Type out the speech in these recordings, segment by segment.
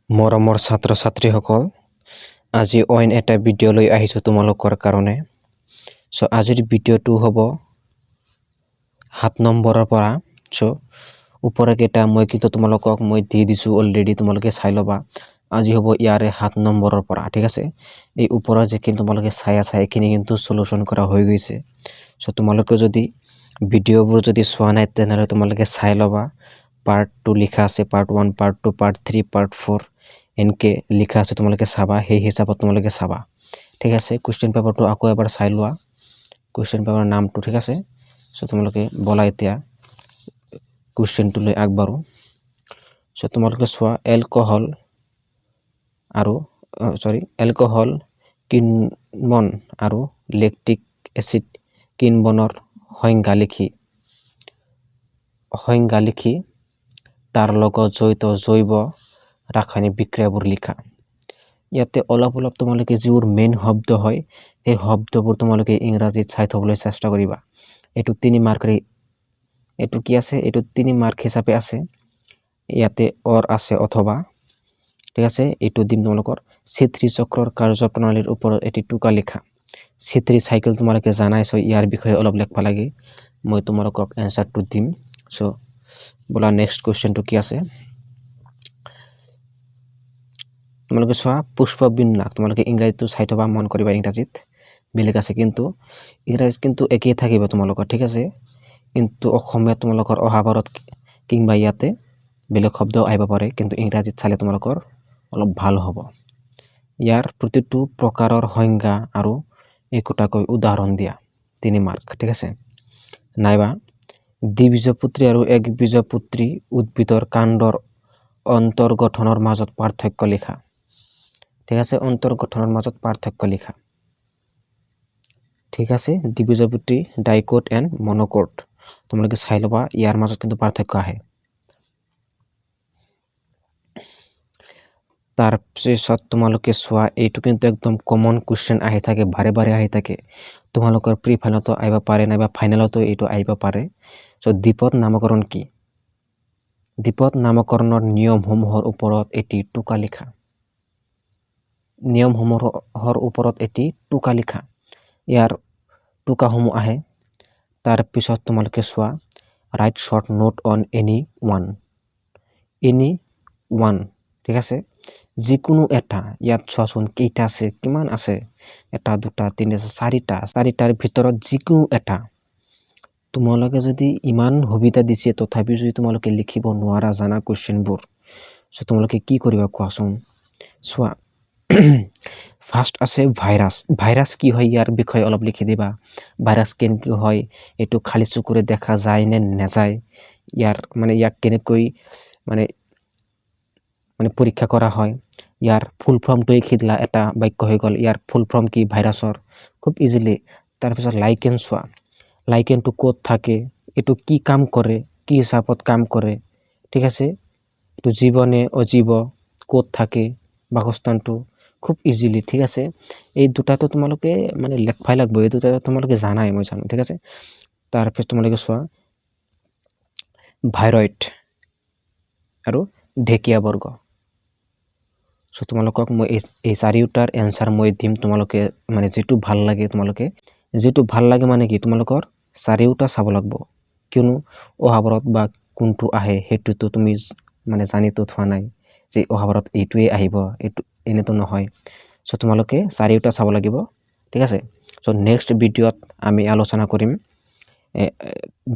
মৰমৰ ছাত্ৰ ছাত্ৰীসকল, আজি অইন এটা ভিডিঅ' লৈ আহিছোঁ তোমালোকৰ কাৰণে। চ' আজিৰ ভিডিঅ'টো হ'ব 7 নম্বৰৰ পৰা। চ' ওপৰকেইটা মই কিন্তু তোমালোকক দি দিছোঁ অলৰেডি, তোমালোকে চাই ল'বা। আজি হ'ব ইয়াৰে 7 নম্বৰৰ পৰা, ঠিক আছে। এই ওপৰত যিখিনি তোমালোকে চাই আছা এইখিনি কিন্তু সলিউশ্যন কৰা হৈ গৈছে। চ' তোমালোকে যদি ভিডিঅ'বোৰ যদি চোৱা নাই তেনেহ'লে তোমালোকে চাই ল'বা। পাৰ্ট 2 লিখা আছে, পাৰ্ট 1, পাৰ্ট 2, পাৰ্ট 3, পাৰ্ট 4 এনেকে লিখা আছে, তোমালোকে চাবা। সেই হিচাপত তোমালোকে চাবা, ঠিক আছে। কুৱেশ্যন পেপাৰটো আকৌ এবাৰ চাই লোৱা, কুৱেশ্যন পেপাৰৰ নামটো, ঠিক আছে। চ' তোমালোকে বলা এতিয়া কুৱেশ্যনটোলৈ আগবাঢ়ো। চ' তোমালোকে চোৱা, এলকহল কিণবন আৰু লেক্টিক এচিড কিণবনৰ সংজ্ঞা লিখি তাৰ লগত জড়িত জৈৱ ৰাসায়নিক বিক্ৰিয়াবোৰ লিখা। ইয়াতে অলপ তোমালোকে যিবোৰ মেইন শব্দ হয় সেই শব্দবোৰ তোমালোকে ইংৰাজীত চাই থবলৈ চেষ্টা কৰিবা। এইটো 3 মাৰ্কৰ, এইটো কি আছে, এইটো 3 মাৰ্ক হিচাপে আছে। ইয়াতে আছে অথবা, ঠিক আছে। এইটো দিম তোমালোকৰ C3 চক্ৰৰ কাৰ্যপ্ৰণালীৰ ওপৰত এটি টোকা লিখা। C3 চাইকেল তোমালোকে জানাইছো, ইয়াৰ বিষয়ে অলপ লিখবা লাগে। মই তোমালোকক এনসাৰটো দিম। চ' বলা নেক্সট কুৱেশ্যনটো কি আছে। তোমালোকে চোৱা, পুষ্পবিন্যাস তোমালোকে ইংৰাজীটো চাই থবা, মন কৰিবা। ইংৰাজীত বেলেগ আছে কিন্তু ইংৰাজীত কিন্তু একেই থাকিব তোমালোকৰ, ঠিক আছে। কিন্তু অসমীয়াত তোমালোকৰ অহাবাৰত কিংবা ইয়াতে বেলেগ শব্দ আহিব পাৰে, কিন্তু ইংৰাজীত চালে তোমালোকৰ অলপ ভাল হ'ব। ইয়াৰ প্ৰতিটো প্ৰকাৰৰ সংজ্ঞা আৰু একোটাকৈ উদাহৰণ দিয়া, 3 মাৰ্ক, ঠিক আছে। নাইবা দ্বিবীজপত্ৰী আৰু একবীজপত্ৰী উদ্ভিদৰ কাণ্ডৰ অন্তৰ্গঠনৰ মাজত পাৰ্থক্য লিখা, ঠিক আছে। অন্তৰ্গঠনৰ মাজত পাৰ্থক্য লিখা, ঠিক আছে। দ্বিবীজপত্ৰী ডাইকট এণ্ড মন'কট তোমালোকে চাই ল'বা, ইয়াৰ মাজত কিন্তু পাৰ্থক্য আহে। তাৰপিছত তোমালোকে চোৱা, এইটো কিন্তু একদম কমন কুৱেশ্যন আহি থাকে, বাৰে আহি থাকে। তোমালোকৰ প্ৰি ফাইনেলতো আহিব পাৰে, নাইবা ফাইনেলতো এইটো আহিব পাৰে। চ' দ্বীপত নামকৰণ কি? দ্বীপত নামকৰণৰ নিয়মসমূহৰ ওপৰত এটি টোকা লিখা। নিয়মসমূহৰ ওপৰত এটি টোকা লিখা, ইয়াৰ টোকাসমূহ আহে। তাৰপিছত তোমালোকে চোৱা, right short note on any one, ঠিক আছে। যিকোনো এটা, ইয়াত চোৱাচোন কেইটা আছে, কিমান আছে, 1, 2, 3, 4টাৰ ভিতৰত যিকোনো এটা। তোমালোকে যদি ইমান সুবিধা দিছে তথাপিও যদি তোমালোকে লিখিব নোৱাৰা জানা কুৱেশ্যনবোৰ, চ' তোমালোকে কি কৰিবা কোৱাচোন। চোৱা, ফাৰ্ষ্ট আছে ভাইৰাছ কি হয় ইয়াৰ বিষয়ে অলপ লিখি দিবা। ভাইৰাছ কেনেকৈ হয়, এইটো খালী চকুৰে দেখা যায় নে নাযায়, ইয়াক কেনেকৈ মানে পৰীক্ষা কৰা হয়, ইয়াৰ ফুল ফৰ্মটো লিখি দিলা, এটা বাক্য হৈ গ'ল। ইয়াৰ ফুল ফৰ্ম কি ভাইৰাছৰ, খুব ইজিলি। তাৰপিছত লাইকেন চোৱা, লাইকেনটো ক'ত থাকে, এইটো কি কাম কৰে, কি হিচাপত কাম কৰে, ঠিক আছে। এইটো জীৱ নে অজীৱ, ক'ত থাকে বাসস্থানটো, খুব ইজিলি, ঠিক আছে। এই দুটাটো তোমালোকে লিখবাই লাগব, এই দুটা তোমালোকে জানাই, মই জানো, ঠিক আছে। তাৰপিছত তোমালোকে চোৱা, ভাইৰইড আৰু ঢেকীয়া বৰ্গ। চ' তোমালোকক মই এই 4টাৰ এনসাৰ মই দিম। তোমালোকে যিটো ভাল লাগে কি তোমালোকৰ 4টা চাব লাগব, কিয়নো অহাবাৰত বা কোনটো আহে সেইটোতো তুমি জানিতো থোৱা নাই যে অহাবাৰত এইটোৱে আহিব, এইটো এনেতো নহয়। চ' তোমালোকে 4টা চাব লাগিব, ঠিক আছে। চ' নেক্সট ভিডিঅ'ত আমি আলোচনা কৰিম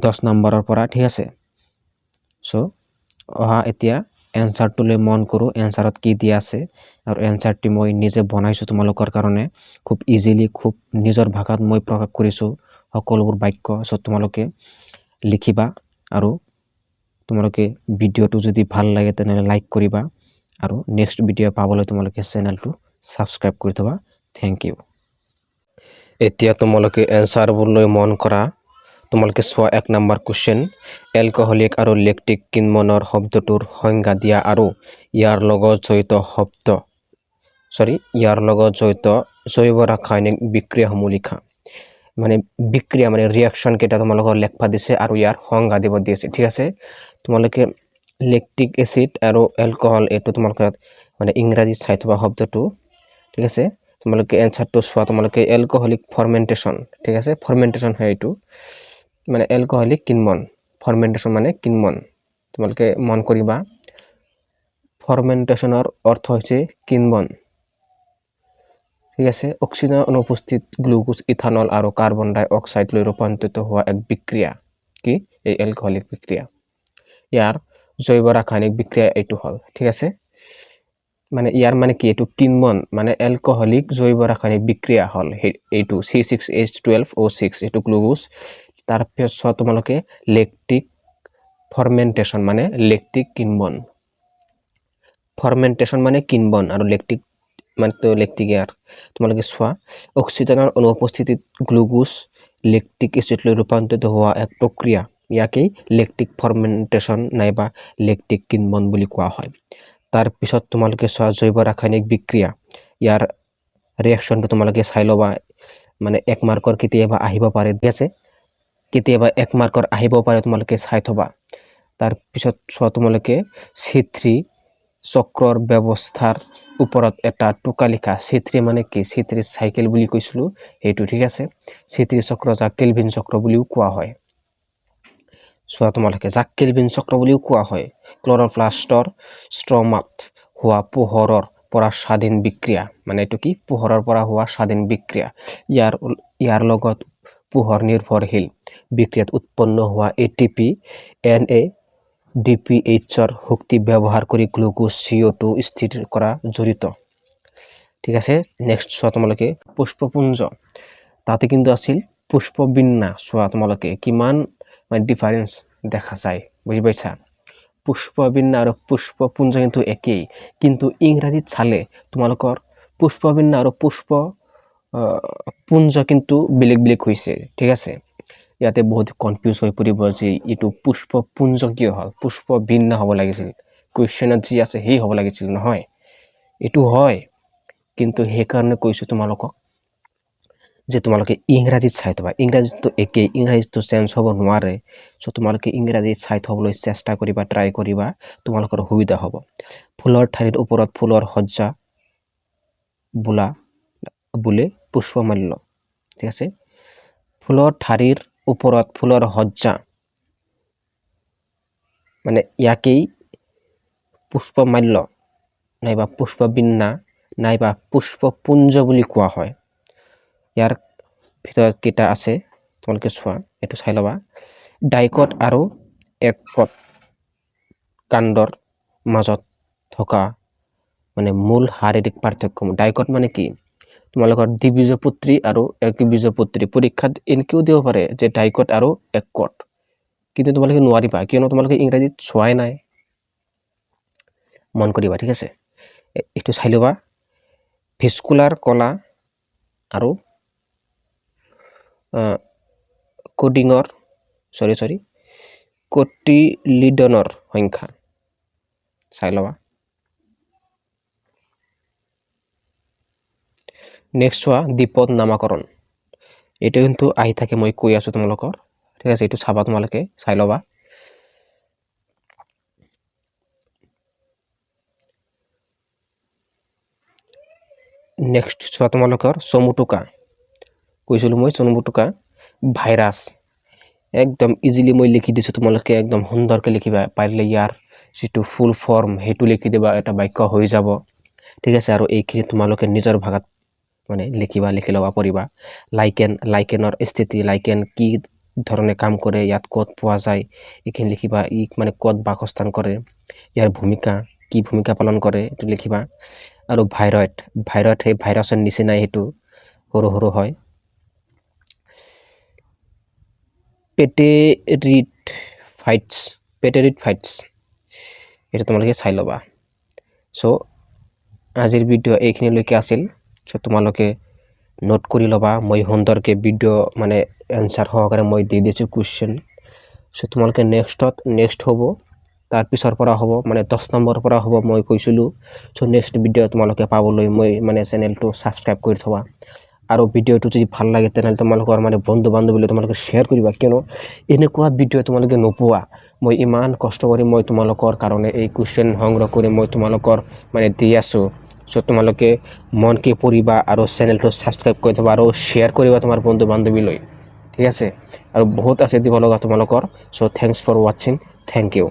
10 নম্বৰৰ পৰা, ঠিক আছে। চ' এতিয়া এনসাৰটোলৈ মন কৰোঁ, এনসাৰত কি দিয়া আছে। আৰু এনসাৰটি মই নিজে বনাইছোঁ তোমালোকৰ কাৰণে, খুব ইজিলি, খুব নিজৰ ভাষাত মই প্ৰকাশ কৰিছোঁ সকলোবোৰ বাক্য। চ' তোমালোকে লিখিবা, আৰু তোমালোকে ভিডিঅ'টো যদি ভাল লাগে তেনেহ'লে লাইক কৰিবা, আৰু নেক্সট ভিডিঅ' পাবলৈ তোমালোকে চেনেলটো ছাবস্ক্ৰাইব কৰি থবা। Thank you. এতিয়া তোমালোকে এনসাৰবোৰলৈ মন কৰা। তোমালোকে চোৱা, 1 নম্বৰ কুৱেশ্যন, এলকহলিক আৰু লেক্টিক কিণবনৰ শব্দটোৰ সংজ্ঞা দিয়া আৰু ইয়াৰ লগত জড়িত জৈৱ ৰাসায়নিক বিক্ৰিয়াসমূহ লিখা। বিক্ৰিয়া ৰিয়াকশ্যন কেইটা তোমালোকৰ লেখবা দিছে আৰু ইয়াৰ সংজ্ঞা দিব দিছে, ঠিক আছে। তোমালোকে লেকটিক এসিড আৰু এলকহল এইটো তোমালোকে মানে ইংৰাজীত চাই থবা শব্দটো ঠিক আছে তোমালোকে এনসাৰটো চোৱা তোমালোকে এলকহলিক ফার্মেন্টেশন ঠিক আছে ফার্মেন্টেশন হয় এইটো মানে এলকহলিক কিনমন ফার্মেন্টেশন মানে কিনমন তোমালোকে মন কৰিবা ফাৰ্মেন্টেশনৰ অৰ্থ হৈছে কিনমন ঠিক আছে অক্সিজেন অনুপস্থিত গ্লুকোজ ইথানল আৰু কাৰ্বন ডাই অক্সাইড লৈ ৰূপান্তৰিত হোৱা এক বিক্ৰিয়া কি এই এলকহলিক বিক্ৰিয়া ইয়াৰ জৈৱ ৰাসায়নিক বিক্ৰিয়া এইটো হল ঠিক আছে মানে ইয়াৰ মানে কি এইটো কিনমন মানে এলকহলিক জৈৱ ৰাসায়নিক বিক্ৰিয়া হল এইটো C6H12O6 এইটো গ্লুকোজ তাৰ পিছত তোমালোকে লেকটিক ফাৰ্মেন্টেশন মানে লেকটিক কিনমন ফাৰ্মেন্টেশন মানে কিনবন আৰু লেকটিক মানে তো লেকটিক ইয়াৰ তোমালোকে চোৱা অক্সিজেনৰ অনুপস্থিতিত গ্লুকোজ লেকটিক এসিড লৈ ৰূপান্তৰিত হোৱা এক প্ৰক্ৰিয়া ইয়াকেই লেকটিক ফাৰ্মেন্টেশন নাইবা লেকটিক কিনমন বুলি কোৱা হয় তাৰ পিছত তোমালোকে চোৱা জৈৱ ৰাসায়নিক বিক্ৰিয়া ইয়াৰ ৰিঅ্যাকশনটো তোমালোকে চাই লবা মানে এক মাৰ্কৰ কেতিয়াবা আহিব পাৰে ঠিক আছে কেতিয়াবা এক মাৰ্কৰ আহিব পাৰে তোমালোকে চাই থবা তাৰ পিছত চোৱা তোমালোকে C3 চক্ৰৰ ব্যৱস্থাৰ ওপৰত এটা টোকা লিখা C3 মানে কি C3 সাইকেল বুলি কৈছিলো এইটো ঠিক আছে C3 চক্ৰ যাক কেলভিন চক্ৰ বুলিও কোৱা হয় চোৱা তোমালোকে যাক কেলভিন চক্ৰ বুলিও কোৱা হয় ক্লৰোপ্লাষ্টৰ ষ্ট্ৰমাত হোৱা পোহৰৰ পৰা স্বাধীন বিক্ৰিয়া মানে এইটো কি পোহৰৰ পৰা হোৱা স্বাধীন বিক্ৰিয়া ইয়াৰ লগত পোহৰ নিৰ্ভৰশীল বিক্ৰিয়াত উৎপন্ন হোৱা ATP NADPHৰ শক্তি ব্যৱহাৰ কৰি গ্লুকোজ CO2 স্থিৰ কৰা জড়িত ঠিক আছে নেক্সট চোৱা তোমালোকে পুষ্পপুঞ্জ তাতে কিন্তু আছিল পুষ্পবিন্যা চোৱা তোমালোকে কিমান মানে ডিফাৰেন্স দেখা যায় বুঝি পাইছা পুষ্পবিন্যা আৰু পুষ্পপুঞ্জ কিন্তু একেই কিন্তু ইংৰাজীত চালে তোমালোকৰ পুষ্পবিন্যা আৰু পুষ্পপুঞ্জ কিন্তু বেলেগ বেলেগ হৈছে ঠিক আছে ইয়াতে বহুত কনফিউজ হৈ পৰিব যে ইটো পুষ্পপুঞ্জ কিয় হল পুষ্পবিন্যা হ'ব লাগিছিল কোৱেশ্চনত যি আছে হেই হ'ব লাগিছিল নহয় এটো হয় কিন্তু হে কাৰণে কৈছো তোমালোকক যে তোমালোকে ইংৰাজীত চাই থবা ইংৰাজীটো একেই ইংৰাজীটো চেঞ্জ হ'ব নোৱাৰে সো তোমালোকে ইংৰাজীত চাই থবলৈ চেষ্টা কৰিবা ট্ৰাই কৰিবা তোমালোকৰ সুবিধা হ'ব ফুলৰ ঠাৰিৰ ওপৰত ফুলৰ সজ্জা বুলে পুষ্পমাল্য ঠিক আছে ফুলৰ ঠাৰিৰ ওপৰত ফুলৰ সজ্জা মানে ইয়াকেই পুষ্পমাল্য নাইবা পুষ্পবিন্যা নাইবা পুষ্পপুঞ্জ বুলি কোৱা হয় ইয়াৰ ভিতৰত কেইটা আছে তোমালোকে চোৱা এটো চাই লবা ডাইকট আৰু এককট কাণ্ডৰ মাজত থকা মানে মূল শাৰীৰিক পাৰ্থক্য ডাইকট মানে কি তোমালোকৰ দ্বিবীজপত্ৰী আৰু একবীজপত্ৰী পৰীক্ষাত এনেকেও দিব পাৰে যে ডাইকট আৰু এককট কিন্তু তোমালোকে নোৱাৰিবা কিয়নো তোমালোকে ইংৰাজীত চোৱাই নাই মন কৰিবা ঠিক আছে এটো চাই লবা ভিস্কুলাৰ কলা আৰু কোটিলিডনৰ সংখ্যা চাই লবা নেক্সট চোৱা দ্বিপদ নামাকৰণ এটো কিন্তু আহি থাকে মই কৈ আছো তোমালোকৰ ঠিক আছে এটো চাবা তোমালোকে চাই লবা নেক্সট চোৱা তোমালোকৰ চমুটুকা কৈছিলো মই চমুটুকা ভাইৰাছ একদম ইজিলি মই লিখি দিছো তোমালোকে একদম সুন্দৰকৈ লিখিবা পাৰিলে ইয়াৰ যেটো ফুল ফৰ্ম হেতু লিখি দিবা এটা বাক্য হৈ যাব ঠিক আছে আৰু এইখিনি তোমালোকে নিজৰ ভাষাত মানে লিখি লবা পৰিবা লাইকেনৰ স্থিতি লাইকেন কি ধৰণে কাম কৰে ইয়াত ক'ত পোৱা যায় এইখিনি লিখিবা ই মানে ক'ত বাসস্থান কৰে ইয়াৰ ভূমিকা কি ভূমিকা পালন কৰে এটো লিখিবা আৰু ভাইৰয়েড হে ভাইৰাছৰ নিচিনা হেতু সৰু হয় পেটেৰিডফাইটস এটা তোমালোকে চাই লবা সো আজিৰ ভিডিও এইখিনিলৈকে আছিল সো তোমালোকে নোট কৰি লবা মই সুন্দৰকে ভিডিও মানে এনসাৰ সহকাৰে মই দি দিছো কোৱেশ্চন সো তোমালোকে নেক্সট হ'ব তাৰ পিছৰ পৰা হ'ব মানে 10 নম্বৰ পৰা হ'ব মই কৈছিলো সো নেক্সট ভিডিও তোমালোকে পাবলৈ মই মানে চেনেলটো সাবস্ক্ৰাইব কৰি থবা আৰু ভিডিঅ'টো যদি ভাল লাগে তেনেহ'লে তোমালোকৰ মানে বন্ধু বান্ধৱীলৈ তোমালোকে শ্বেয়াৰ কৰিবা, কিয়নো এনেকুৱা ভিডিঅ' তোমালোকে নোপোৱা। মই ইমান কষ্ট কৰি মই তোমালোকৰ কাৰণে এই কুৱেশ্যন সংগ্ৰহ কৰি মই তোমালোকৰ মানে দি আছোঁ। চ' তোমালোকে মনকে পঢ়িবা আৰু চেনেলটো ছাবস্ক্ৰাইব কৰি থবা আৰু শ্বেয়াৰ কৰিবা তোমাৰ বন্ধু বান্ধৱীলৈ, ঠিক আছে। আৰু বহুত আছে দিব লগা তোমালোকৰ। চ' থেংকছ ফৰ ৱাটছিং, থেংক ইউ।